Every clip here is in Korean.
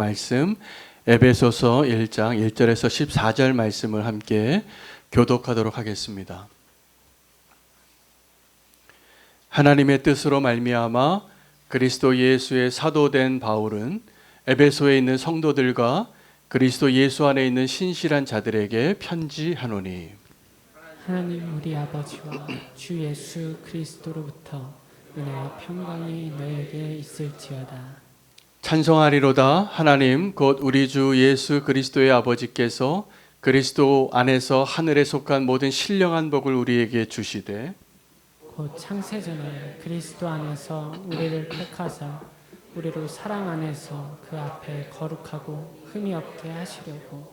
말씀 에베소서 1장 1절에서 14절 말씀을 함께 교독하도록 하겠습니다. 하나님의 뜻으로 말미암아 그리스도 예수의 사도된 바울은 에베소에 있는 성도들과 그리스도 예수 안에 있는 신실한 자들에게 편지하노니 하나님 우리 아버지와 주 예수 그리스도로부터 은혜와 평강이 너에게 있을지어다. 찬송하리로다. 하나님 곧 우리 주 예수 그리스도의 아버지께서 그리스도 안에서 하늘에 속한 모든 신령한 복을 우리에게 주시되 곧 창세전에 그리스도 안에서 우리를 택하사 우리를 사랑 안에서 그 앞에 거룩하고 흠이 없게 하시려고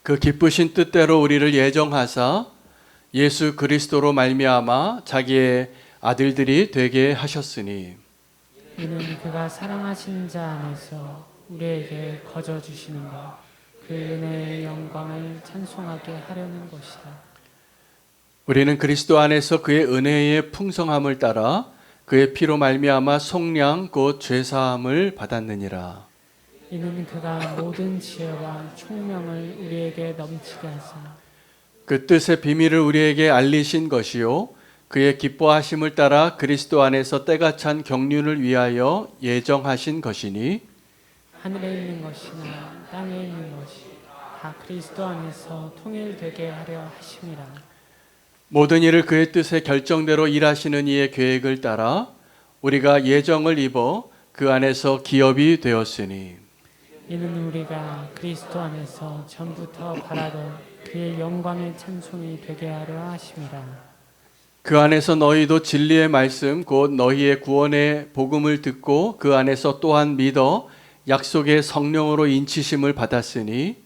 그 기쁘신 뜻대로 우리를 예정하사 예수 그리스도로 말미암아 자기의 아들들이 되게 하셨으니 이는 그가 사랑하신 자 안에서 우리에게 거저 주시는 것 그 은혜의 영광을 찬송하게 하려는 것이다. 우리는 그리스도 안에서 그의 은혜의 풍성함을 따라 그의 피로 말미암아 속량 곧 죄사함을 받았느니라. 이는 그가 모든 지혜와 총명을 우리에게 넘치게 하사 그 뜻의 비밀을 우리에게 알리신 것이요 그의 기뻐하심을 따라 그리스도 안에서 때가 찬 경륜을 위하여 예정하신 것이니 하늘에 있는 것이나 땅에 있는 것이 다 그리스도 안에서 통일되게 하려 하심이라. 모든 일을 그의 뜻의 결정대로 일하시는 이의 계획을 따라 우리가 예정을 입어 그 안에서 기업이 되었으니 이는 우리가 그리스도 안에서 전부터 바라던 그의 영광의 찬송이 되게 하려 하심이라. 그 안에서 너희도 진리의 말씀 곧 너희의 구원의 복음을 듣고 그 안에서 또한 믿어 약속의 성령으로 인치심을 받았으니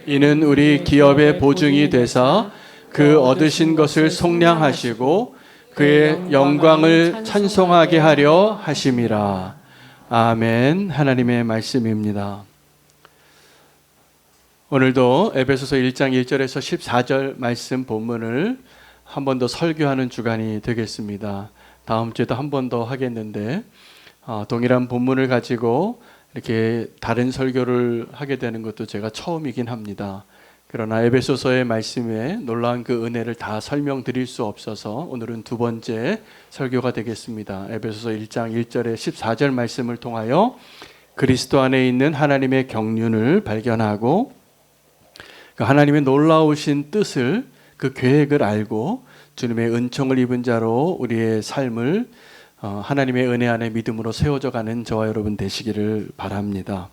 이는 우리 기업의 보증이 되사 그 얻으신 것을 속량하시고 그의 영광을 찬송하게 하려 하심이라. 아멘. 하나님의 말씀입니다. 오늘도 에베소서 1장 1절에서 14절 말씀 본문을 한 번 더 설교하는 주간이 되겠습니다. 다음 주에도 한 번 더 하겠는데 동일한 본문을 가지고 이렇게 다른 설교를 하게 되는 것도 제가 처음이긴 합니다. 그러나 에베소서의 말씀에 놀라운 그 은혜를 다 설명드릴 수 없어서 오늘은 두 번째 설교가 되겠습니다. 에베소서 1장 1절에 14절 말씀을 통하여 그리스도 안에 있는 하나님의 경륜을 발견하고 그 하나님의 놀라우신 뜻을 그 계획을 알고 주님의 은총을 입은 자로 우리의 삶을 하나님의 은혜 안에 믿음으로 세워져 가는 저와 여러분 되시기를 바랍니다.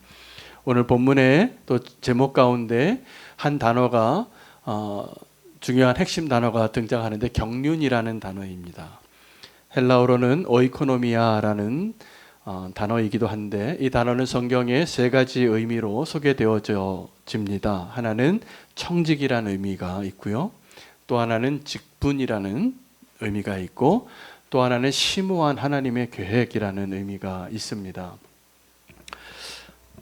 오늘 본문의 또 제목 가운데 한 단어가 중요한 핵심 단어가 등장하는데 경륜이라는 단어입니다. 헬라어로는 오이코노미아라는 단어이기도 한데 이 단어는 성경에 세 가지 의미로 소개되어집니다. 하나는 청직이라는 의미가 있고요. 또 하나는 직분이라는 의미가 있고 또 하나는 심오한 하나님의 계획이라는 의미가 있습니다.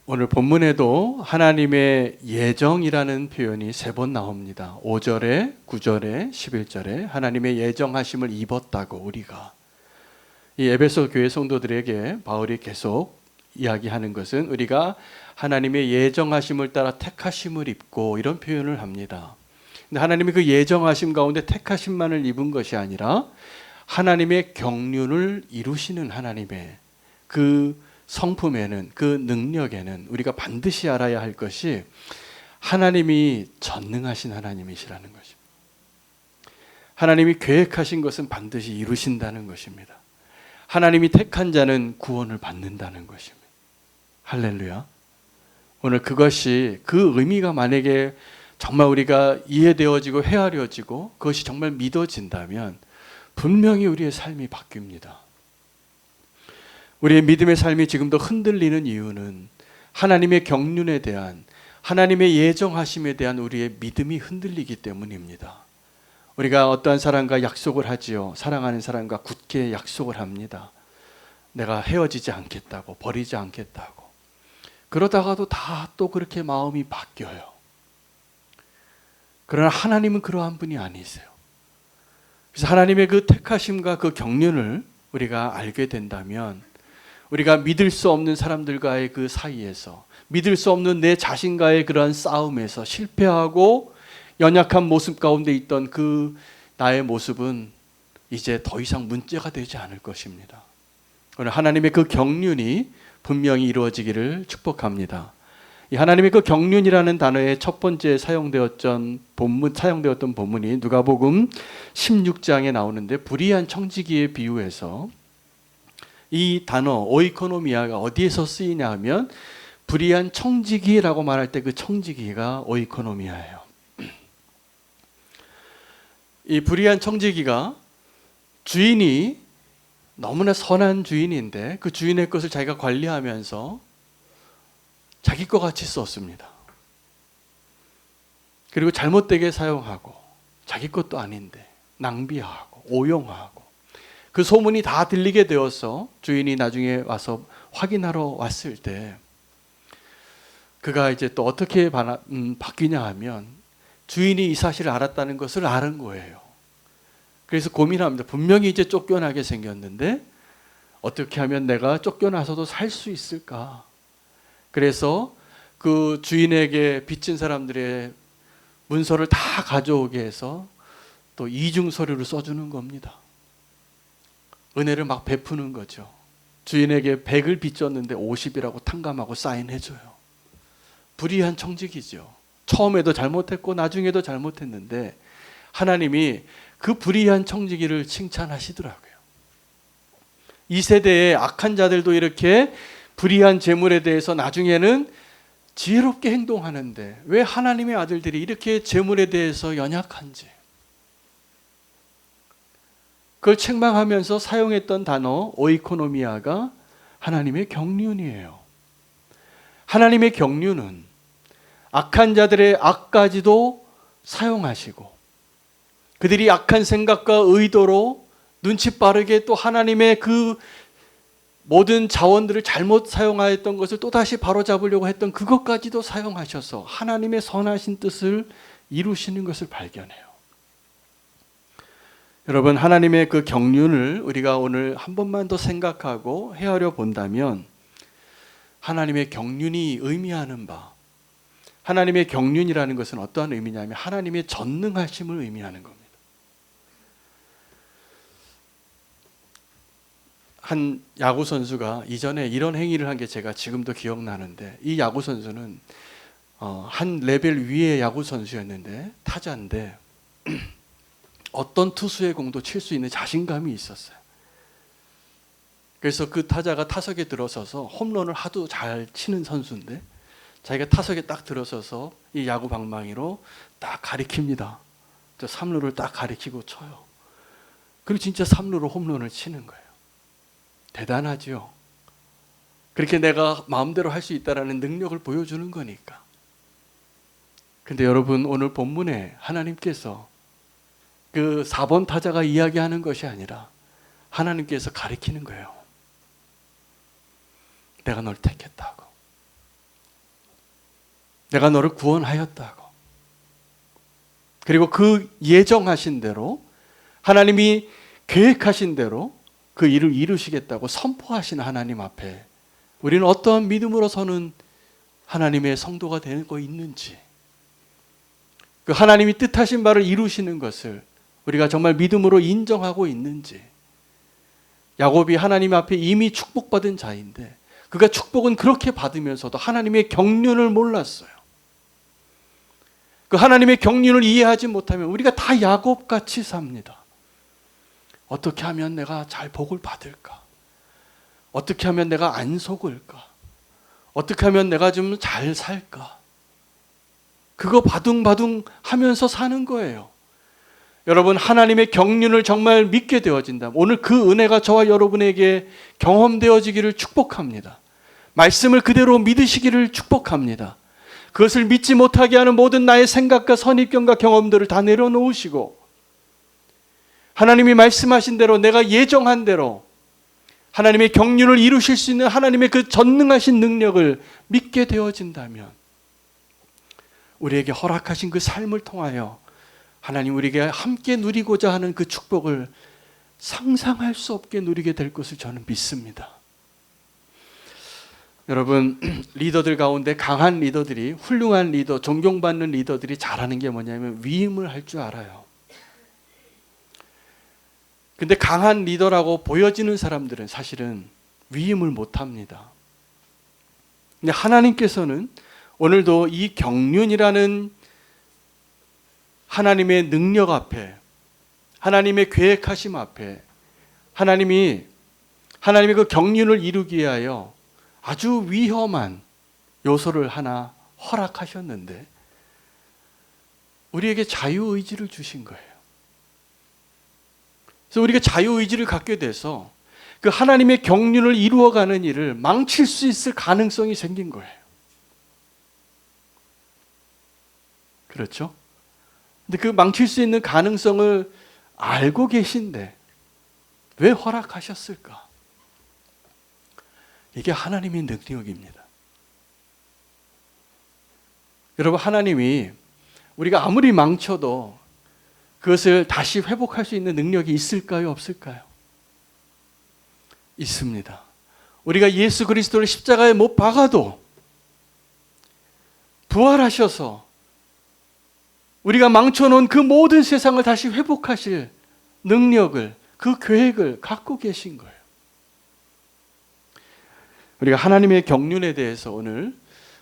오늘 본문에도 하나님의 예정이라는 표현이 3번 나옵니다. 5절에, 9절에, 11절에 하나님의 예정하심을 입었다고 우리가. 이 에베소 교회 성도들에게 바울이 계속 이야기하는 것은 우리가 하나님의 예정하심을 따라 택하심을 입고 이런 표현을 합니다. 근데 하나님이 그 예정하심 가운데 택하심만을 입은 것이 아니라 하나님의 경륜을 이루시는 하나님의 그 성품에는 그 능력에는 우리가 반드시 알아야 할 것이 하나님이 전능하신 하나님이시라는 것입니다. 하나님이 계획하신 것은 반드시 이루신다는 것입니다. 하나님이 택한 자는 구원을 받는다는 것입니다. 할렐루야. 오늘 그것이 그 의미가 만약에 정말 우리가 이해되어지고 헤아려지고 그것이 정말 믿어진다면 분명히 우리의 삶이 바뀝니다. 우리의 믿음의 삶이 지금도 흔들리는 이유는 하나님의 경륜에 대한 하나님의 예정하심에 대한 우리의 믿음이 흔들리기 때문입니다. 우리가 어떠한 사람과 약속을 하지요. 사랑하는 사람과 굳게 약속을 합니다. 내가 헤어지지 않겠다고, 버리지 않겠다고. 그러다가도 다 또 그렇게 마음이 바뀌어요. 그러나 하나님은 그러한 분이 아니세요. 그래서 하나님의 그 택하심과 그 경륜을 우리가 알게 된다면 우리가 믿을 수 없는 사람들과의 그 사이에서, 믿을 수 없는 내 자신과의 그러한 싸움에서 실패하고 연약한 모습 가운데 있던 그 나의 모습은 이제 더 이상 문제가 되지 않을 것입니다. 오늘 하나님의 그 경륜이 분명히 이루어지기를 축복합니다. 이 하나님의 그 경륜이라는 단어의 첫 번째 사용되었던 본문이 누가복음 16장에 나오는데, 불의한 청지기에 비유해서 이 단어 오이코노미아가 어디에서 쓰이냐 하면 불의한 청지기라고 말할 때 그 청지기가 오이코노미아예요. 이 불의한 청지기가 주인이 너무나 선한 주인인데 그 주인의 것을 자기가 관리하면서 자기 것 같이 썼습니다. 그리고 잘못되게 사용하고 자기 것도 아닌데 낭비하고 오용하고, 그 소문이 다 들리게 되어서 주인이 나중에 와서 확인하러 왔을 때 그가 이제 또 어떻게 바뀌냐 하면 주인이 이 사실을 알았다는 것을 아는 거예요. 그래서 고민합니다. 분명히 이제 쫓겨나게 생겼는데 어떻게 하면 내가 쫓겨나서도 살 수 있을까? 그래서 그 주인에게 빚진 사람들의 문서를 다 가져오게 해서 또 이중 서류를 써주는 겁니다. 은혜를 막 베푸는 거죠. 주인에게 100을 빚졌는데 50이라고 탕감하고 사인해줘요. 불의한 청지기죠. 처음에도 잘못했고 나중에도 잘못했는데 하나님이 그 불의한 청지기를 칭찬하시더라고요. 이 세대의 악한 자들도 이렇게 불의한 재물에 대해서 나중에는 지혜롭게 행동하는데 왜 하나님의 아들들이 이렇게 재물에 대해서 연약한지, 그걸 책망하면서 사용했던 단어 오이코노미아가 하나님의 경륜이에요. 하나님의 경륜은 악한 자들의 악까지도 사용하시고 그들이 악한 생각과 의도로 눈치 빠르게 또 하나님의 그 모든 자원들을 잘못 사용하였던 것을 또다시 바로잡으려고 했던 그것까지도 사용하셔서 하나님의 선하신 뜻을 이루시는 것을 발견해요. 여러분, 하나님의 그 경륜을 우리가 오늘 한 번만 더 생각하고 헤아려 본다면, 하나님의 경륜이 의미하는 바, 하나님의 경륜이라는 것은 어떠한 의미냐면 하나님의 전능하심을 의미하는 겁니다. 한 야구 선수가 이전에 이런 행위를 한 게 제가 지금도 기억나는데, 이 야구 선수는 한 레벨 위의 야구 선수였는데 타자인데 어떤 투수의 공도 칠 수 있는 자신감이 있었어요. 그래서 그 타자가 타석에 들어서서 홈런을 하도 잘 치는 선수인데 자기가 타석에 딱 들어서서 이 야구 방망이로 딱 가리킵니다. 저 3루를 딱 가리키고 쳐요. 그리고 진짜 3루로 홈런을 치는 거예요. 대단하죠. 그렇게 내가 마음대로 할 수 있다라는 능력을 보여주는 거니까. 근데 여러분, 오늘 본문에 하나님께서 그 4번 타자가 이야기하는 것이 아니라 하나님께서 가리키는 거예요. 내가 널 택했다고. 내가 너를 구원하였다고. 그리고 그 예정하신 대로, 하나님이 계획하신 대로 그 일을 이루시겠다고 선포하신 하나님 앞에 우리는 어떠한 믿음으로서는 하나님의 성도가 되고 있는지, 그 하나님이 뜻하신 바를 이루시는 것을 우리가 정말 믿음으로 인정하고 있는지. 야곱이 하나님 앞에 이미 축복받은 자인데 그가 축복은 그렇게 받으면서도 하나님의 경륜을 몰랐어요. 그 하나님의 경륜을 이해하지 못하면 우리가 다 야곱같이 삽니다. 어떻게 하면 내가 잘 복을 받을까? 어떻게 하면 내가 안 속을까? 어떻게 하면 내가 좀 잘 살까? 그거 바둥바둥 하면서 사는 거예요. 여러분, 하나님의 경륜을 정말 믿게 되어진다면 오늘 그 은혜가 저와 여러분에게 경험되어지기를 축복합니다. 말씀을 그대로 믿으시기를 축복합니다. 그것을 믿지 못하게 하는 모든 나의 생각과 선입견과 경험들을 다 내려놓으시고 하나님이 말씀하신 대로, 내가 예정한 대로 하나님의 경륜을 이루실 수 있는 하나님의 그 전능하신 능력을 믿게 되어진다면 우리에게 허락하신 그 삶을 통하여 하나님 우리에게 함께 누리고자 하는 그 축복을 상상할 수 없게 누리게 될 것을 저는 믿습니다. 여러분, 리더들 가운데 강한 리더들이, 훌륭한 리더, 존경받는 리더들이 잘하는 게 뭐냐면 위임을 할 줄 알아요. 근데 강한 리더라고 보여지는 사람들은 사실은 위임을 못합니다. 근데 하나님께서는 오늘도 이 경륜이라는 하나님의 능력 앞에, 하나님의 계획하심 앞에, 하나님이 그 경륜을 이루기 위하여 아주 위험한 요소를 하나 허락하셨는데 우리에게 자유의지를 주신 거예요. 그래서 우리가 자유의지를 갖게 돼서 그 하나님의 경륜을 이루어가는 일을 망칠 수 있을 가능성이 생긴 거예요. 그렇죠? 근데 그 망칠 수 있는 가능성을 알고 계신데 왜 허락하셨을까? 이게 하나님의 능력입니다. 여러분, 하나님이 우리가 아무리 망쳐도 그것을 다시 회복할 수 있는 능력이 있을까요? 없을까요? 있습니다. 우리가 예수 그리스도를 십자가에 못 박아도 부활하셔서 우리가 망쳐놓은 그 모든 세상을 다시 회복하실 능력을, 그 계획을 갖고 계신 거예요. 우리가 하나님의 경륜에 대해서 오늘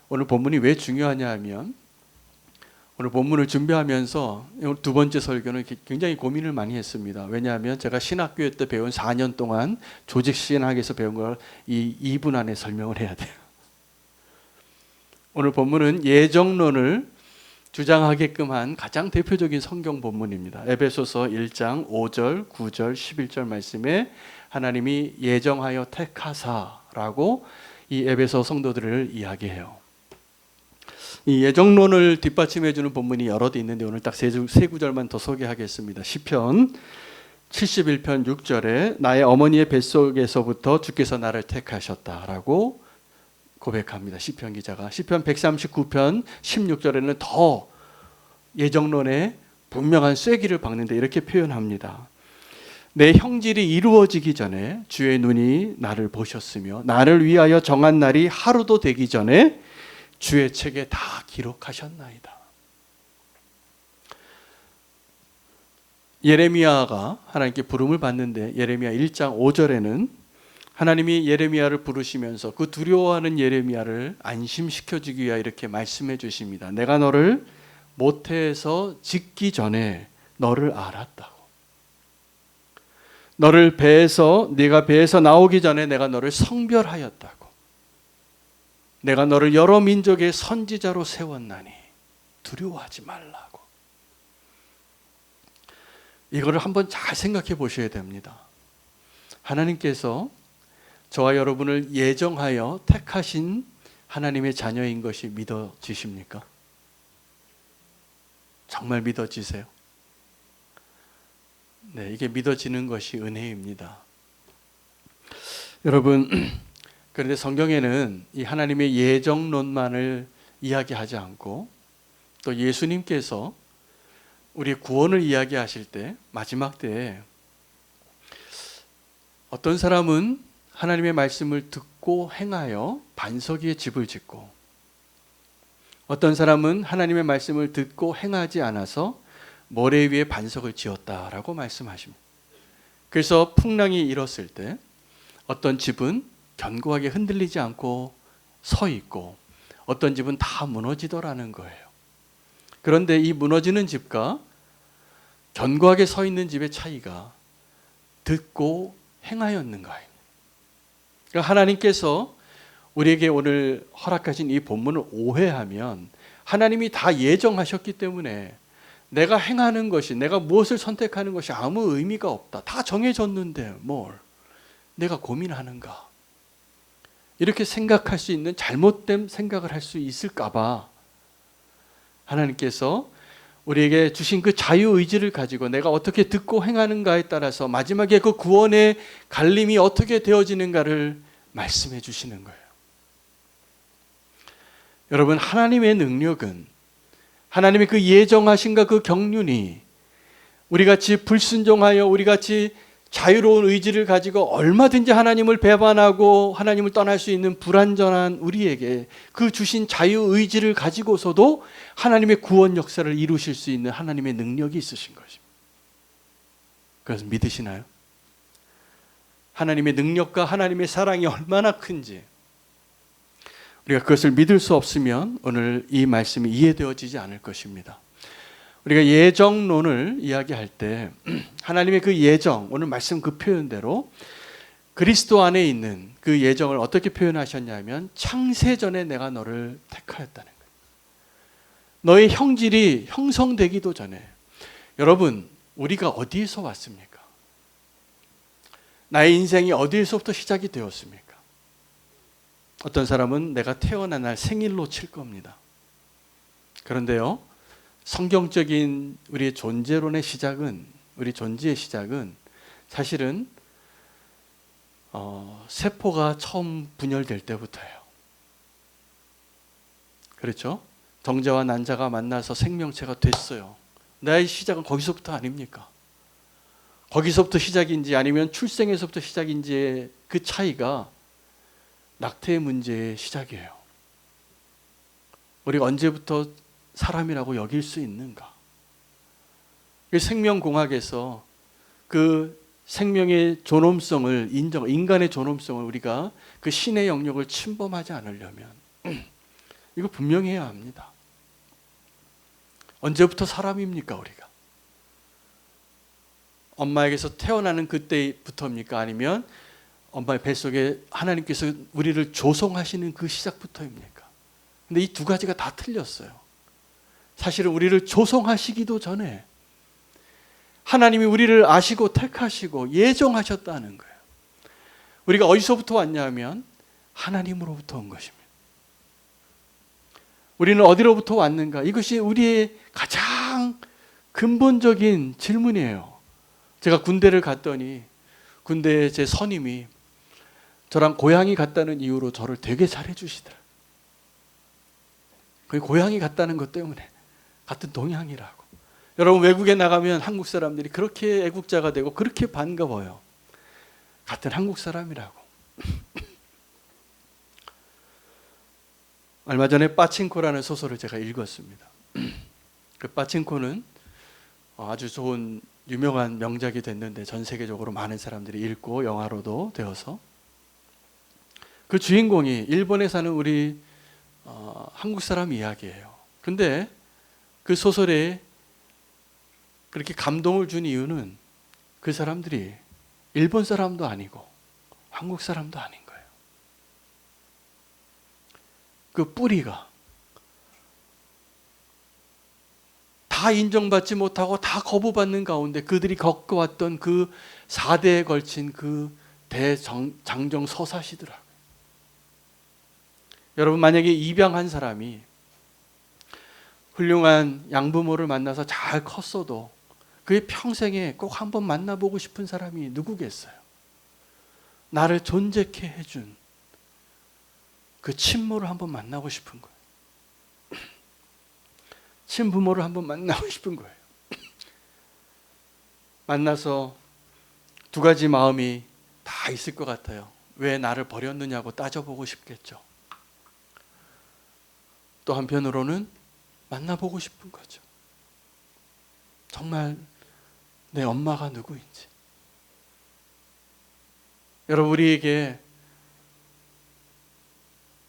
본문이 왜 중요하냐 하면, 오늘 본문을 준비하면서 두 번째 설교는 굉장히 고민을 많이 했습니다. 왜냐하면 제가 신학교에 때 배운 4년 동안 조직신학에서 배운 걸 이 2분 안에 설명을 해야 돼요. 오늘 본문은 예정론을 주장하게끔 한 가장 대표적인 성경 본문입니다. 에베소서 1장 5절, 9절, 11절 말씀에 하나님이 예정하여 택하사라고 이 에베소 성도들을 이야기해요. 이 예정론을 뒷받침해 주는 본문이 여러 개 있는데 오늘 딱 세 구절만 더 소개하겠습니다. 시편 71편 6절에 나의 어머니의 뱃속에서부터 주께서 나를 택하셨다라고 고백합니다. 시편 기자가. 시편 139편 16절에는 더 예정론에 분명한 쐐기를 박는데 이렇게 표현합니다. 내 형질이 이루어지기 전에 주의 눈이 나를 보셨으며 나를 위하여 정한 날이 하루도 되기 전에 주의 책에 다 기록하셨나이다. 예레미야가 하나님께 부름을 받는데 예레미야 1장 5절에는 하나님이 예레미야를 부르시면서 그 두려워하는 예레미야를 안심시켜주기 위하여 이렇게 말씀해 주십니다. 내가 너를 모태에서 짓기 전에 너를 알았다고. 너를 네가 배에서 나오기 전에 내가 너를 성별하였다고. 내가 너를 여러 민족의 선지자로 세웠나니 두려워하지 말라고. 이거를 한번 잘 생각해 보셔야 됩니다. 하나님께서 저와 여러분을 예정하여 택하신 하나님의 자녀인 것이 믿어지십니까? 정말 믿어지세요? 네, 이게 믿어지는 것이 은혜입니다. 여러분, 그런데 성경에는 이 하나님의 예정론만을 이야기하지 않고 또 예수님께서 우리 구원을 이야기하실 때 마지막 때에 어떤 사람은 하나님의 말씀을 듣고 행하여 반석 위에 집을 짓고 어떤 사람은 하나님의 말씀을 듣고 행하지 않아서 모래 위에 반석을 지었다라고 말씀하십니다. 그래서 풍랑이 일었을 때 어떤 집은 견고하게 흔들리지 않고 서 있고 어떤 집은 다 무너지더라는 거예요. 그런데 이 무너지는 집과 견고하게 서 있는 집의 차이가 듣고 행하였는가요? 그러니까 하나님께서 우리에게 오늘 허락하신 이 본문을 오해하면 하나님이 다 예정하셨기 때문에 내가 행하는 것이, 내가 무엇을 선택하는 것이 아무 의미가 없다. 다 정해졌는데 뭘 내가 고민하는가. 이렇게 생각할 수 있는 잘못된 생각을 할 수 있을까 봐 하나님께서 우리에게 주신 그 자유의지를 가지고 내가 어떻게 듣고 행하는가에 따라서 마지막에 그 구원의 갈림이 어떻게 되어지는가를 말씀해 주시는 거예요. 여러분, 하나님의 능력은 하나님의 그 예정하신가 그 경륜이 우리같이 불순종하여 우리같이 자유로운 의지를 가지고 얼마든지 하나님을 배반하고 하나님을 떠날 수 있는 불완전한 우리에게 그 주신 자유의지를 가지고서도 하나님의 구원 역사를 이루실 수 있는 하나님의 능력이 있으신 것입니다. 그래서 믿으시나요? 하나님의 능력과 하나님의 사랑이 얼마나 큰지 우리가 그것을 믿을 수 없으면 오늘 이 말씀이 이해되어지지 않을 것입니다. 우리가 예정론을 이야기할 때 하나님의 그 예정, 오늘 말씀 그 표현대로 그리스도 안에 있는 그 예정을 어떻게 표현하셨냐면 창세전에 내가 너를 택하였다는 거예요. 너의 형질이 형성되기도 전에. 여러분, 우리가 어디에서 왔습니까? 나의 인생이 어디에서부터 시작이 되었습니까? 어떤 사람은 내가 태어난 날 생일로 칠 겁니다. 그런데요, 성경적인 우리의 존재론의 시작은, 우리 존재의 시작은 사실은 세포가 처음 분열될 때부터예요. 그렇죠? 정자와 난자가 만나서 생명체가 됐어요. 나의 시작은 거기서부터 아닙니까? 거기서부터 시작인지 아니면 출생에서부터 시작인지의 그 차이가 낙태의 문제의 시작이에요. 우리가 언제부터 사람이라고 여길 수 있는가? 생명공학에서 그 생명의 존엄성을 인간의 존엄성을 우리가 그 신의 영역을 침범하지 않으려면 이거 분명히 해야 합니다. 언제부터 사람입니까, 우리가? 엄마에게서 태어나는 그때부터입니까? 아니면 엄마의 뱃속에 하나님께서 우리를 조성하시는 그 시작부터입니까? 근데 이 두 가지가 다 틀렸어요. 사실은 우리를 조성하시기도 전에 하나님이 우리를 아시고 택하시고 예정하셨다는 거예요. 우리가 어디서부터 왔냐면 하나님으로부터 온 것입니다. 우리는 어디로부터 왔는가? 이것이 우리의 가장 근본적인 질문이에요. 제가 군대를 갔더니 군대에 제 선임이 저랑 고향이 같다는 이유로 저를 되게 잘해 주시더라고요. 그 고향이 같다는 것 때문에 같은 동양이라고. 여러분, 외국에 나가면 한국 사람들이 그렇게 애국자가 되고 그렇게 반가워요. 같은 한국 사람이라고. 얼마 전에 빠친코라는 소설을 제가 읽었습니다. 그 빠친코는 아주 좋은 유명한 명작이 됐는데 전 세계적으로 많은 사람들이 읽고 영화로도 되어서 그 주인공이 일본에 사는 우리 한국 사람 이야기예요. 근데 그 소설에 그렇게 감동을 준 이유는 그 사람들이 일본 사람도 아니고 한국 사람도 아닌 거예요. 그 뿌리가 다 인정받지 못하고 다 거부받는 가운데 그들이 겪어왔던 그 4대에 걸친 그 대장정 서사시더라고요. 여러분, 만약에 입양한 사람이 훌륭한 양부모를 만나서 잘 컸어도 그의 평생에 꼭 한번 만나보고 싶은 사람이 누구겠어요? 나를 존재케 해준 그 친모를 한번 만나고 싶은 거예요. 친부모를 한번 만나고 싶은 거예요. 만나서 두 가지 마음이 다 있을 것 같아요. 왜 나를 버렸느냐고 따져보고 싶겠죠. 또 한편으로는 만나보고 싶은 거죠. 정말 내 엄마가 누구인지. 여러분, 우리에게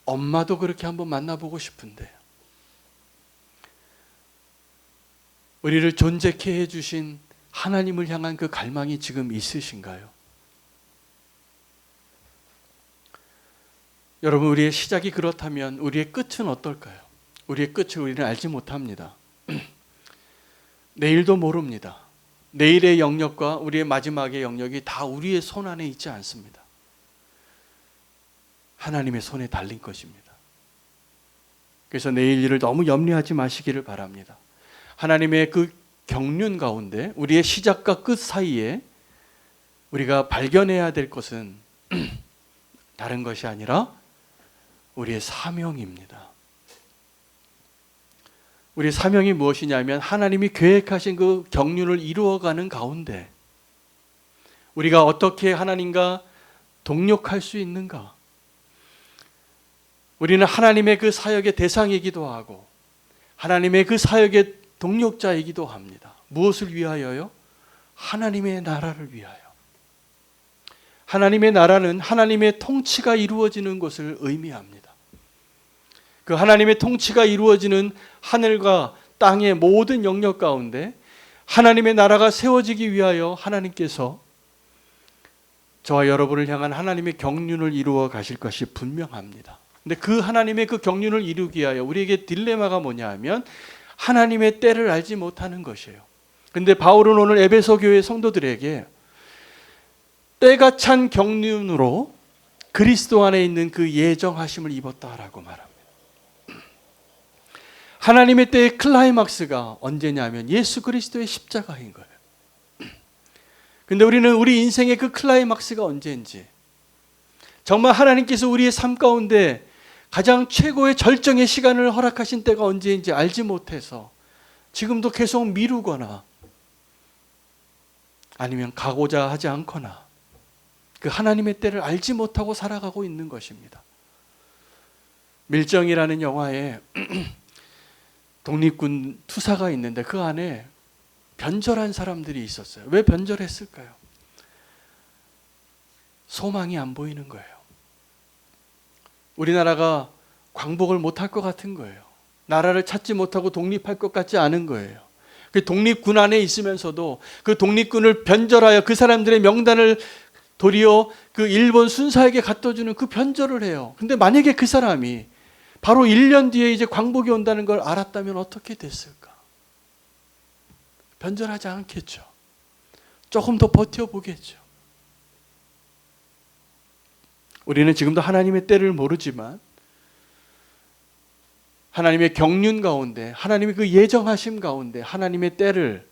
엄마도 그렇게 한번 만나보고 싶은데 우리를 존재케 해주신 하나님을 향한 그 갈망이 지금 있으신가요? 여러분, 우리의 시작이 그렇다면 우리의 끝은 어떨까요? 우리의 끝을 우리는 알지 못합니다. 내일도 모릅니다. 내일의 영역과 우리의 마지막의 영역이 다 우리의 손 안에 있지 않습니다. 하나님의 손에 달린 것입니다. 그래서 내일 일을 너무 염려하지 마시기를 바랍니다. 하나님의 그 경륜 가운데 우리의 시작과 끝 사이에 우리가 발견해야 될 것은 다른 것이 아니라 우리의 사명입니다. 우리의 사명이 무엇이냐면 하나님이 계획하신 그 경륜을 이루어가는 가운데 우리가 어떻게 하나님과 동력할 수 있는가? 우리는 하나님의 그 사역의 대상이기도 하고 하나님의 그 사역의 동력자이기도 합니다. 무엇을 위하여요? 하나님의 나라를 위하여. 하나님의 나라는 하나님의 통치가 이루어지는 것을 의미합니다. 그 하나님의 통치가 이루어지는 하늘과 땅의 모든 영역 가운데 하나님의 나라가 세워지기 위하여 하나님께서 저와 여러분을 향한 하나님의 경륜을 이루어 가실 것이 분명합니다. 근데 그 하나님의 그 경륜을 이루기 위하여 우리에게 딜레마가 뭐냐 하면 하나님의 때를 알지 못하는 것이에요. 근데 바울은 오늘 에베소 교회 성도들에게 때가 찬 경륜으로 그리스도 안에 있는 그 예정하심을 입었다라고 말합니다. 하나님의 때의 클라이막스가 언제냐면 예수 그리스도의 십자가인 거예요. 근데 우리는 우리 인생의 그 클라이막스가 언제인지, 정말 하나님께서 우리의 삶 가운데 가장 최고의 절정의 시간을 허락하신 때가 언제인지 알지 못해서 지금도 계속 미루거나 아니면 가고자 하지 않거나 그 하나님의 때를 알지 못하고 살아가고 있는 것입니다. 밀정이라는 영화에 독립군 투사가 있는데 그 안에 변절한 사람들이 있었어요. 왜 변절했을까요? 소망이 안 보이는 거예요. 우리나라가 광복을 못할 것 같은 거예요. 나라를 찾지 못하고 독립할 것 같지 않은 거예요. 그 독립군 안에 있으면서도 그 독립군을 변절하여 그 사람들의 명단을 도리어 그 일본 순사에게 갖다 주는 그 변절을 해요. 근데 만약에 그 사람이 바로 1년 뒤에 이제 광복이 온다는 걸 알았다면 어떻게 됐을까? 변절하지 않겠죠. 조금 더 버텨보겠죠. 우리는 지금도 하나님의 때를 모르지만 하나님의 경륜 가운데, 하나님의 그 예정하심 가운데 하나님의 때를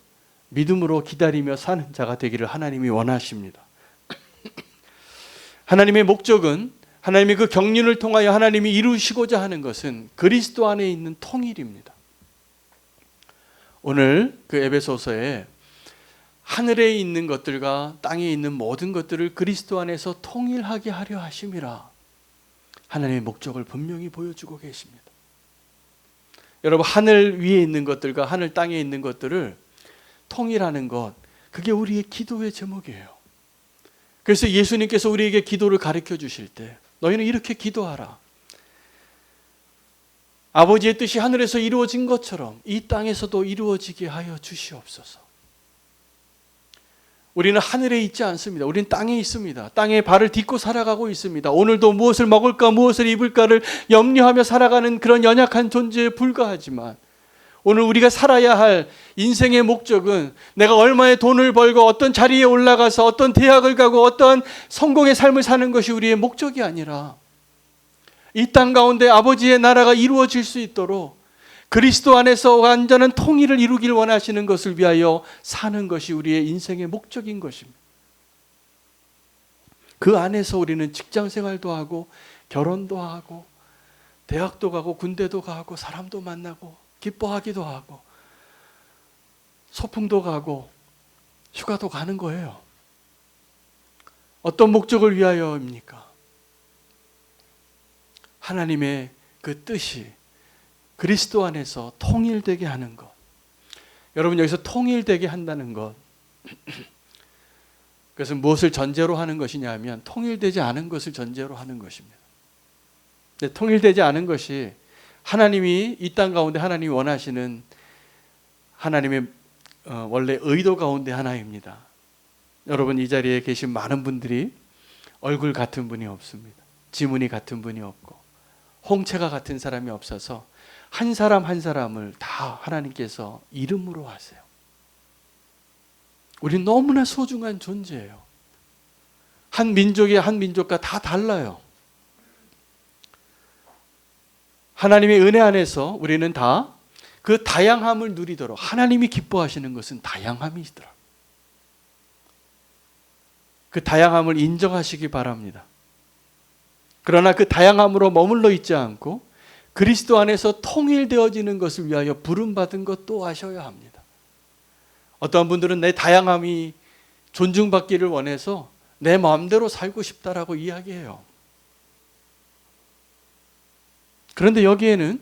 믿음으로 기다리며 사는 자가 되기를 하나님이 원하십니다. 하나님의 목적은, 하나님의 그 경륜을 통하여 하나님이 이루시고자 하는 것은 그리스도 안에 있는 통일입니다. 오늘 그 에베소서에 하늘에 있는 것들과 땅에 있는 모든 것들을 그리스도 안에서 통일하게 하려 하심이라 하나님의 목적을 분명히 보여주고 계십니다. 여러분, 하늘 위에 있는 것들과 하늘 땅에 있는 것들을 통일하는 것, 그게 우리의 기도의 제목이에요. 그래서 예수님께서 우리에게 기도를 가르쳐 주실 때 너희는 이렇게 기도하라. 아버지의 뜻이 하늘에서 이루어진 것처럼 이 땅에서도 이루어지게 하여 주시옵소서. 우리는 하늘에 있지 않습니다. 우리는 땅에 있습니다. 땅에 발을 딛고 살아가고 있습니다. 오늘도 무엇을 먹을까 무엇을 입을까를 염려하며 살아가는 그런 연약한 존재에 불과하지만 오늘 우리가 살아야 할 인생의 목적은 내가 얼마의 돈을 벌고 어떤 자리에 올라가서 어떤 대학을 가고 어떤 성공의 삶을 사는 것이 우리의 목적이 아니라 이 땅 가운데 아버지의 나라가 이루어질 수 있도록 그리스도 안에서 완전한 통일을 이루길 원하시는 것을 위하여 사는 것이 우리의 인생의 목적인 것입니다. 그 안에서 우리는 직장 생활도 하고 결혼도 하고 대학도 가고 군대도 가고 사람도 만나고 기뻐하기도 하고 소풍도 가고 휴가도 가는 거예요. 어떤 목적을 위하여입니까? 하나님의 그 뜻이 그리스도 안에서 통일되게 하는 것. 여러분, 여기서 통일되게 한다는 것, 그것은 무엇을 전제로 하는 것이냐 하면 통일되지 않은 것을 전제로 하는 것입니다. 근데 통일되지 않은 것이 하나님이 이 땅 가운데 하나님이 원하시는 하나님의 원래 의도 가운데 하나입니다. 여러분, 이 자리에 계신 많은 분들이 얼굴 같은 분이 없습니다. 지문이 같은 분이 없고 홍채가 같은 사람이 없어서 한 사람 한 사람을 다 하나님께서 이름으로 하세요. 우린 너무나 소중한 존재예요. 한 민족이 한 민족과 다 달라요. 하나님의 은혜 안에서 우리는 다 그 다양함을 누리도록, 하나님이 기뻐하시는 것은 다양함이시더라. 그 다양함을 인정하시기 바랍니다. 그러나 그 다양함으로 머물러 있지 않고 그리스도 안에서 통일되어지는 것을 위하여 부름받은 것도 아셔야 합니다. 어떠한 분들은 내 다양함이 존중받기를 원해서 내 마음대로 살고 싶다라고 이야기해요. 그런데 여기에는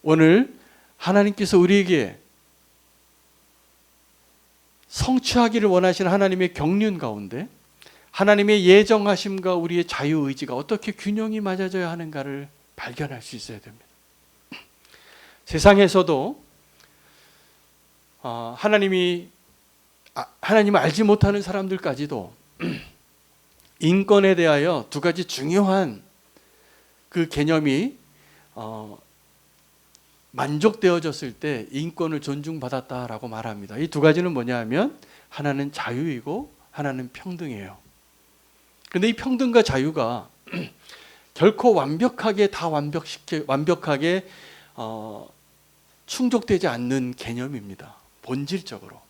오늘 하나님께서 우리에게 성취하기를 원하시는 하나님의 경륜 가운데 하나님의 예정하심과 우리의 자유의지가 어떻게 균형이 맞아져야 하는가를 발견할 수 있어야 됩니다. 세상에서도 하나님을 알지 못하는 사람들까지도 인권에 대하여 두 가지 중요한 그 개념이 만족되어졌을 때 인권을 존중받았다라고 말합니다. 이 두 가지는 뭐냐 하면 하나는 자유이고 하나는 평등이에요. 그런데 이 평등과 자유가 결코 완벽하게 충족되지 않는 개념입니다. 본질적으로.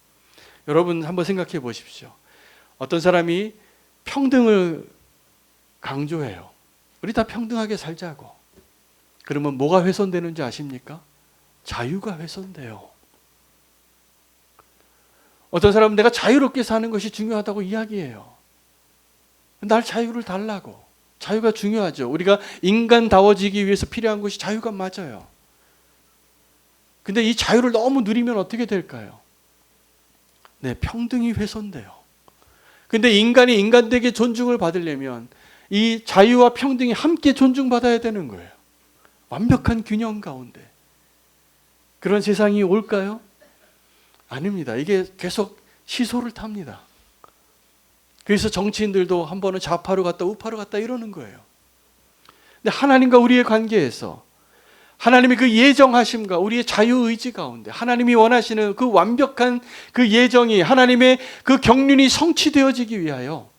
여러분 한번 생각해 보십시오. 어떤 사람이 평등을 강조해요. 우리 다 평등하게 살자고. 그러면 뭐가 훼손되는지 아십니까? 자유가 훼손돼요. 어떤 사람은 내가 자유롭게 사는 것이 중요하다고 이야기해요. 날 자유를 달라고. 자유가 중요하죠. 우리가 인간다워지기 위해서 필요한 것이 자유가 맞아요. 근데 이 자유를 너무 누리면 어떻게 될까요? 네, 평등이 훼손돼요. 근데 인간이 인간에게 존중을 받으려면 이 자유와 평등이 함께 존중받아야 되는 거예요. 완벽한 균형 가운데. 그런 세상이 올까요? 아닙니다. 이게 계속 시소를 탑니다. 그래서 정치인들도 한 번은 좌파로 갔다 우파로 갔다 이러는 거예요. 근데 하나님과 우리의 관계에서 하나님의 그 예정하심과 우리의 자유의지 가운데 하나님이 원하시는 그 완벽한 그 예정이 하나님의 그 경륜이 성취되어지기 위하여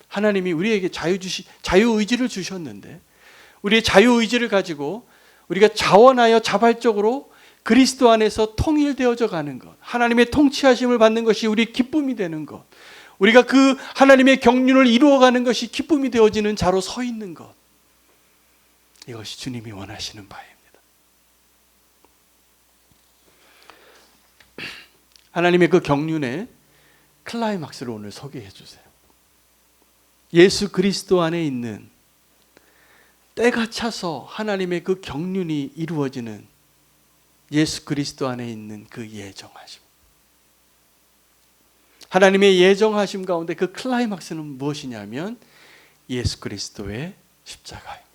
하나님이 우리에게 자유의지를 주셨는데 우리의 자유의지를 가지고 우리가 자원하여 자발적으로 그리스도 안에서 통일되어져 가는 것, 하나님의 통치하심을 받는 것이 우리 기쁨이 되는 것, 우리가 그 하나님의 경륜을 이루어가는 것이 기쁨이 되어지는 자로 서 있는 것, 이것이 주님이 원하시는 바입니다. 하나님의 그 경륜의 클라이막스를 오늘 소개해 주세요. 예수 그리스도 안에 있는 때가 차서 하나님의 그 경륜이 이루어지는 예수 그리스도 안에 있는 그 예정하심. 하나님의 예정하심 가운데 그 클라이막스는 무엇이냐면 예수 그리스도의 십자가입니다.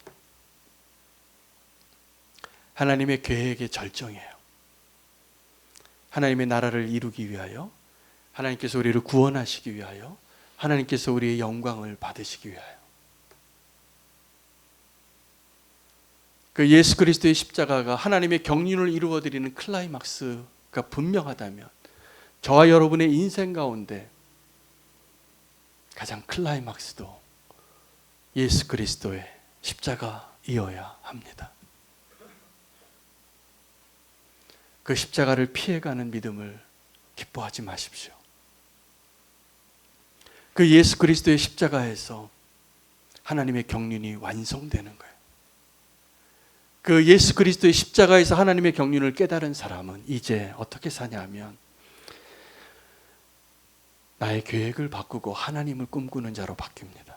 하나님의 계획의 절정이에요. 하나님의 나라를 이루기 위하여, 하나님께서 우리를 구원하시기 위하여, 하나님께서 우리의 영광을 받으시기 위하여. 그 예수 그리스도의 십자가가 하나님의 경륜을 이루어드리는 클라이막스가 분명하다면 저와 여러분의 인생 가운데 가장 클라이막스도 예수 그리스도의 십자가이어야 합니다. 그 십자가를 피해가는 믿음을 기뻐하지 마십시오. 그 예수 그리스도의 십자가에서 하나님의 경륜이 완성되는 거예요. 그 예수 그리스도의 십자가에서 하나님의 경륜을 깨달은 사람은 이제 어떻게 사냐면 나의 계획을 바꾸고 하나님을 꿈꾸는 자로 바뀝니다.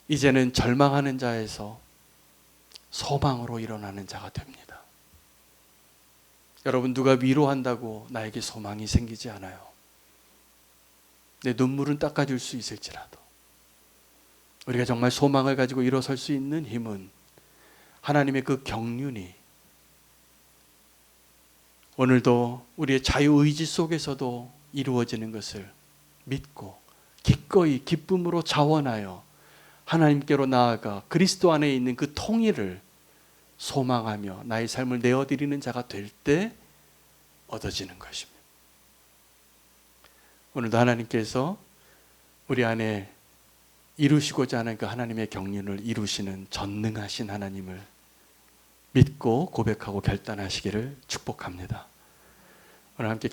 이제는 절망하는 자에서 소망으로 일어나는 자가 됩니다. 여러분, 누가 위로한다고 나에게 소망이 생기지 않아요. 내 눈물은 닦아줄 수 있을지라도 우리가 정말 소망을 가지고 일어설 수 있는 힘은 하나님의 그 경륜이 오늘도 우리의 자유의지 속에서도 이루어지는 것을 믿고 기꺼이 기쁨으로 자원하여 하나님께로 나아가 그리스도 안에 있는 그 통일을 소망하며 나의 삶을 내어드리는 자가 될 때 얻어지는 것입니다. 오늘도 하나님께서 우리 안에 이루시고자 하는 그 하나님의 경륜을 이루시는 전능하신 하나님을 믿고 고백하고 결단하시기를 축복합니다. 오늘 함께